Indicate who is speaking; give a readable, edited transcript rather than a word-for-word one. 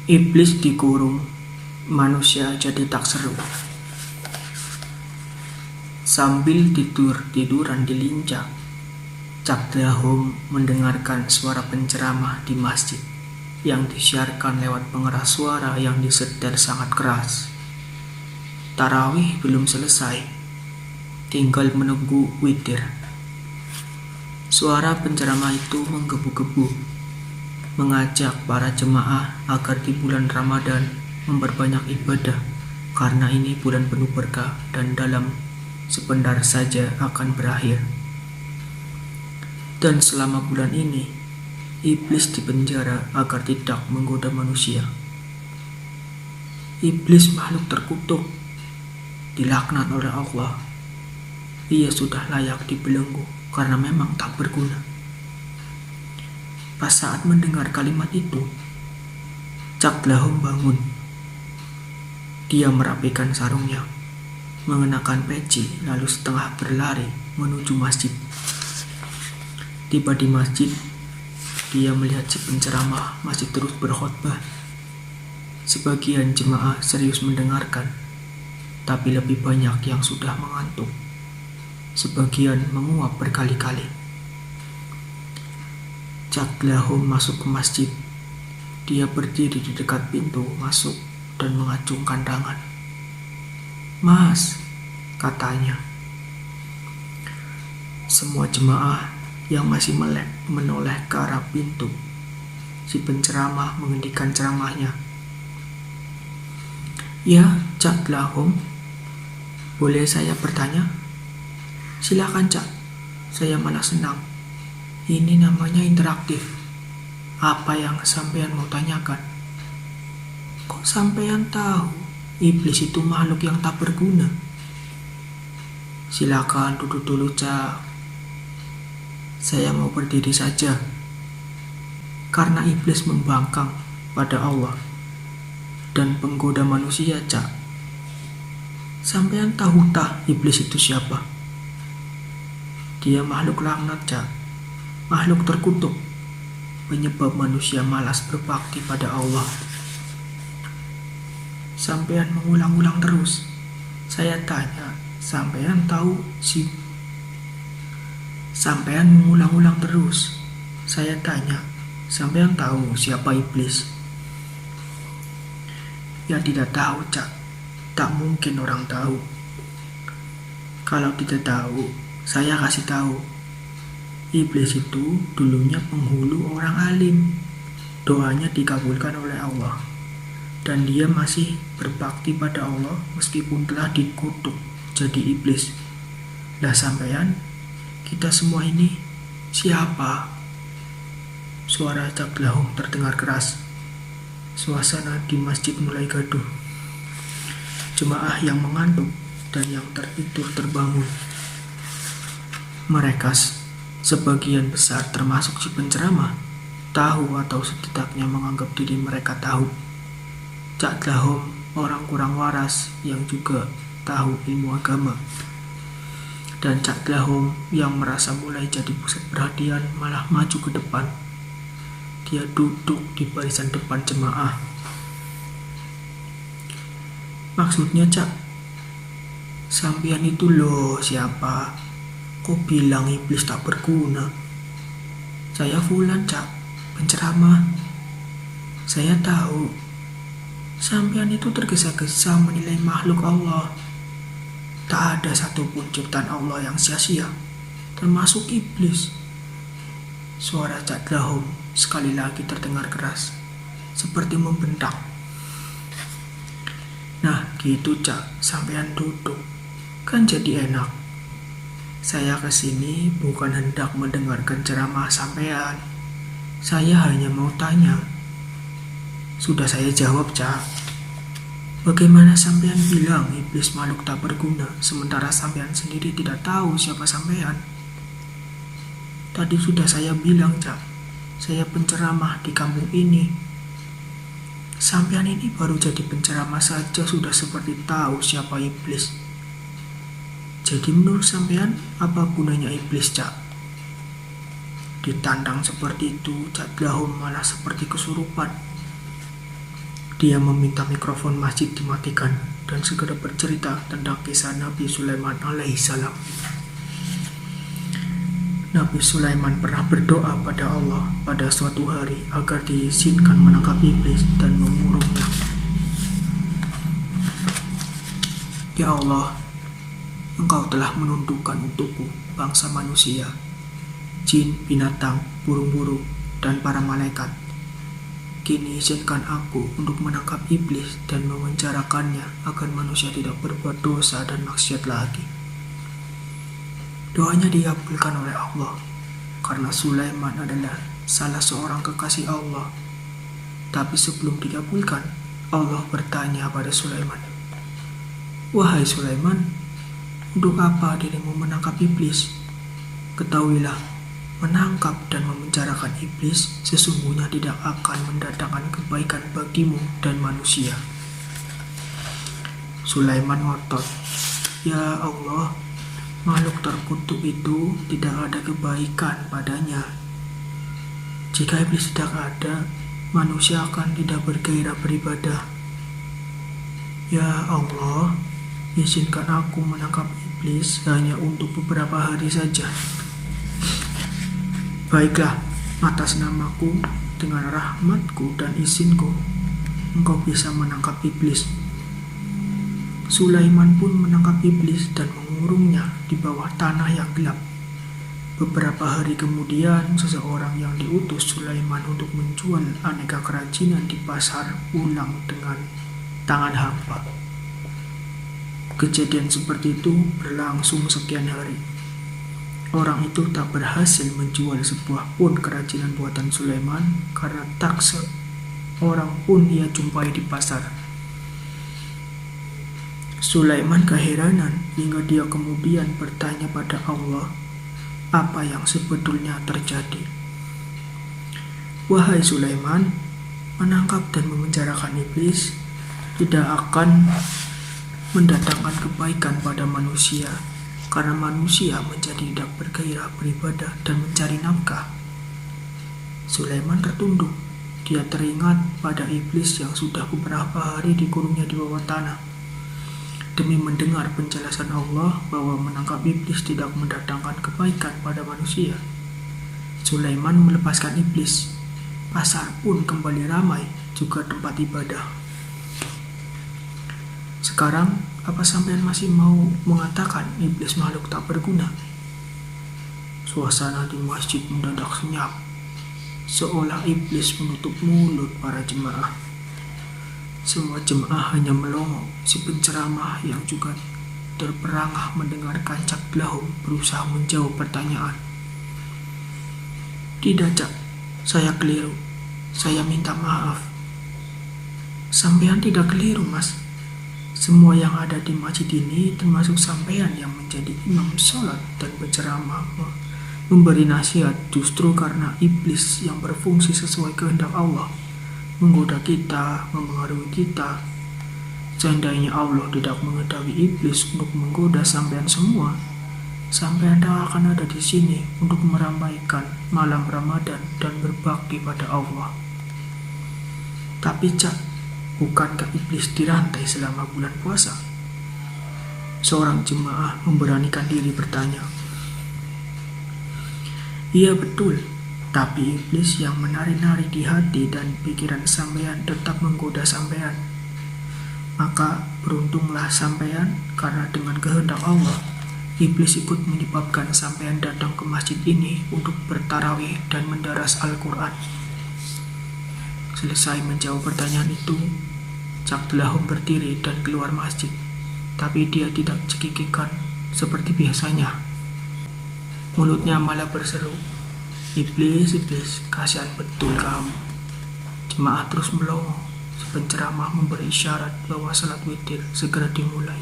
Speaker 1: Iblis dikurung, manusia jadi tak seru. Sambil tidur-tiduran di lincah, Cak Dahum mendengarkan suara penceramah di masjid yang disiarkan lewat pengeras suara yang disetel sangat keras. Tarawih belum selesai, tinggal menunggu witir. Suara penceramah itu menggebu-gebu, mengajak para jemaah agar di bulan Ramadan memperbanyak ibadah, karena ini bulan penuh berkah dan dalam sebentar saja akan berakhir. Dan selama bulan ini, iblis dipenjara agar tidak menggoda manusia. Iblis makhluk terkutuk, dilaknat oleh Allah. Ia sudah layak dibelenggu karena memang tak berguna. Pas saat mendengar kalimat itu, Cak Dahum bangun. Dia merapikan sarungnya, mengenakan peci, lalu setengah berlari menuju masjid. Tiba di masjid, dia melihat si penceramah masih terus berkhotbah. Sebagian jemaah serius mendengarkan, tapi lebih banyak yang sudah mengantuk. Sebagian menguap berkali-kali. Cak Dahum masuk ke masjid. Dia berdiri di dekat pintu masuk dan mengacungkan tangan. "Mas," katanya. Semua jemaah yang masih melek menoleh ke arah pintu. Si penceramah menghentikan ceramahnya. "Ya, Cak Dahum, boleh saya bertanya?" "Silakan, Cak, saya malah senang. Ini namanya interaktif. Apa yang sampean mau tanyakan?" "Kok sampean tahu iblis itu makhluk yang tak berguna?" "Silakan duduk dulu, Cak. Saya mau berdiri saja. Karena iblis membangkang pada Allah dan penggoda manusia, Cak." "Sampean tahu tak iblis itu siapa?" "Dia makhluk laknat, Cak. Makhluk terkutuk, penyebab manusia malas berbakti pada Allah." "Sampean mengulang-ulang terus. Saya tanya, sampean tahu si..." "Sampean mengulang-ulang terus. Saya tanya, sampean tahu siapa iblis?" "Ya tidak tahu, Cak. Tak mungkin orang tahu." "Kalau tidak tahu, saya kasih tahu. Iblis itu dulunya penghulu orang alim. Doanya dikabulkan oleh Allah. Dan dia masih berbakti pada Allah meskipun telah dikutuk jadi iblis. Lah sampean, kita semua ini siapa?" Suara Cak Dahum terdengar keras. Suasana di masjid mulai gaduh. Jemaah yang mengantuk dan yang tertidur terbangun. Mereka sebagian besar termasuk si penceramah tahu atau setidaknya menganggap diri mereka tahu. Cak Dahum orang kurang waras yang juga tahu ilmu agama. Dan Cak Dahum yang merasa mulai jadi pusat perhatian malah maju ke depan. Dia duduk di barisan depan jemaah. "Maksudnya, Cak, sampean itu loh siapa? Kok bilang iblis tak berguna?" "Saya Fulan, Cak, penceramah. Saya tahu sampean itu tergesa-gesa menilai makhluk Allah. Tak ada satupun ciptaan Allah yang sia-sia, termasuk iblis." Suara Cak Dahum sekali lagi terdengar keras, seperti membentak. "Nah gitu, Cak, sampean duduk, kan jadi enak. Saya kesini bukan hendak mendengarkan ceramah sampean. Saya hanya mau tanya." "Sudah saya jawab, Cak. Bagaimana sampean bilang iblis makhluk tak berguna, sementara sampean sendiri tidak tahu siapa sampean?" "Tadi sudah saya bilang, Cak. Saya penceramah di kampung ini." "Sampean ini baru jadi penceramah saja sudah seperti tahu siapa iblis. Jadi menurut sampean apa gunanya iblis, Cak?" Ditantang seperti itu, Cak Dahum malah seperti kesurupan. Dia meminta mikrofon masjid dimatikan dan segera bercerita tentang kisah Nabi Sulaiman alaihissalam. Nabi Sulaiman pernah berdoa pada Allah pada suatu hari agar diizinkan menangkap iblis dan mengurungnya. Ya Allah, Engkau telah menundukkan untukku bangsa manusia, jin, binatang, burung-burung, dan para malaikat. Kini izinkan aku untuk menangkap iblis dan memenjarakannya agar manusia tidak berbuat dosa dan maksiat lagi. Doanya dikabulkan oleh Allah karena Sulaiman adalah salah seorang kekasih Allah. Tapi sebelum dikabulkan, Allah bertanya pada Sulaiman, "Wahai Sulaiman, untuk apa dirimu menangkap iblis? Ketahuilah, menangkap dan memenjarakan iblis sesungguhnya tidak akan mendatangkan kebaikan bagimu dan manusia." Sulaiman ngotot, "Ya Allah, makhluk terkutuk itu tidak ada kebaikan padanya. Jika iblis tidak ada, manusia akan tidak bergairah beribadah. Ya Allah, izinkan aku menangkap iblis hanya untuk beberapa hari saja. Baiklah, atas namaku, dengan rahmatku dan izinku, engkau bisa menangkap iblis." Sulaiman pun menangkap iblis dan mengurungnya di bawah tanah yang gelap. Beberapa hari kemudian, seseorang yang diutus Sulaiman untuk menjual aneka kerajinan di pasar pulang dengan tangan hampa. Kejadian seperti itu berlangsung sekian hari. Orang itu tak berhasil menjual sebuah pun kerajinan buatan Sulaiman karena tak seorang pun ia jumpai di pasar. Sulaiman keheranan hingga dia kemudian bertanya pada Allah apa yang sebetulnya terjadi. "Wahai Sulaiman, menangkap dan memenjarakan iblis tidak akan mendatangkan kebaikan pada manusia, karena manusia menjadi tidak bergairah beribadah dan mencari nafkah." Sulaiman tertunduk. Dia teringat pada iblis yang sudah beberapa hari dikurungnya di bawah tanah. Demi mendengar penjelasan Allah bahwa menangkap iblis tidak mendatangkan kebaikan pada manusia, Sulaiman melepaskan iblis. Pasar pun kembali ramai, juga tempat ibadah. Sekarang, apa sampean masih mau mengatakan iblis makhluk tak berguna? Suasana di masjid mendadak senyap, seolah iblis menutup mulut para jemaah. Semua jemaah hanya melongo. Si penceramah yang juga terperangah mendengarkan Cak Dlahum berusaha menjawab pertanyaan. "Tidak, Cak, saya keliru. Saya minta maaf." "Sampean tidak keliru, Mas. Semua yang ada di masjid ini termasuk sampean yang menjadi imam sholat dan berceramah memberi nasihat justru karena iblis yang berfungsi sesuai kehendak Allah menggoda kita, mempengaruhi kita. Seandainya Allah tidak mengetahui iblis untuk menggoda sampean semua, sampean tak akan ada di sini untuk meramaikan malam Ramadan dan berbakti pada Allah." "Tapi Cak, bukankah iblis dirantai selama bulan puasa?" Seorang jemaah memberanikan diri bertanya. "Iya betul, tapi iblis yang menari-nari di hati dan pikiran sampean tetap menggoda sampean. Maka beruntunglah sampean karena dengan kehendak Allah, iblis ikut menyebabkan sampean datang ke masjid ini untuk bertarawih dan mendaras Al-Quran." Selesai menjawab pertanyaan itu, Cak Dlahum berdiri dan keluar masjid. Tapi dia tidak cekikikan seperti biasanya. Mulutnya malah berseru, "Iblis, iblis, kasihan betul kamu." Jemaah terus melongo. Si penceramah memberi isyarat bahwa salat witir segera dimulai.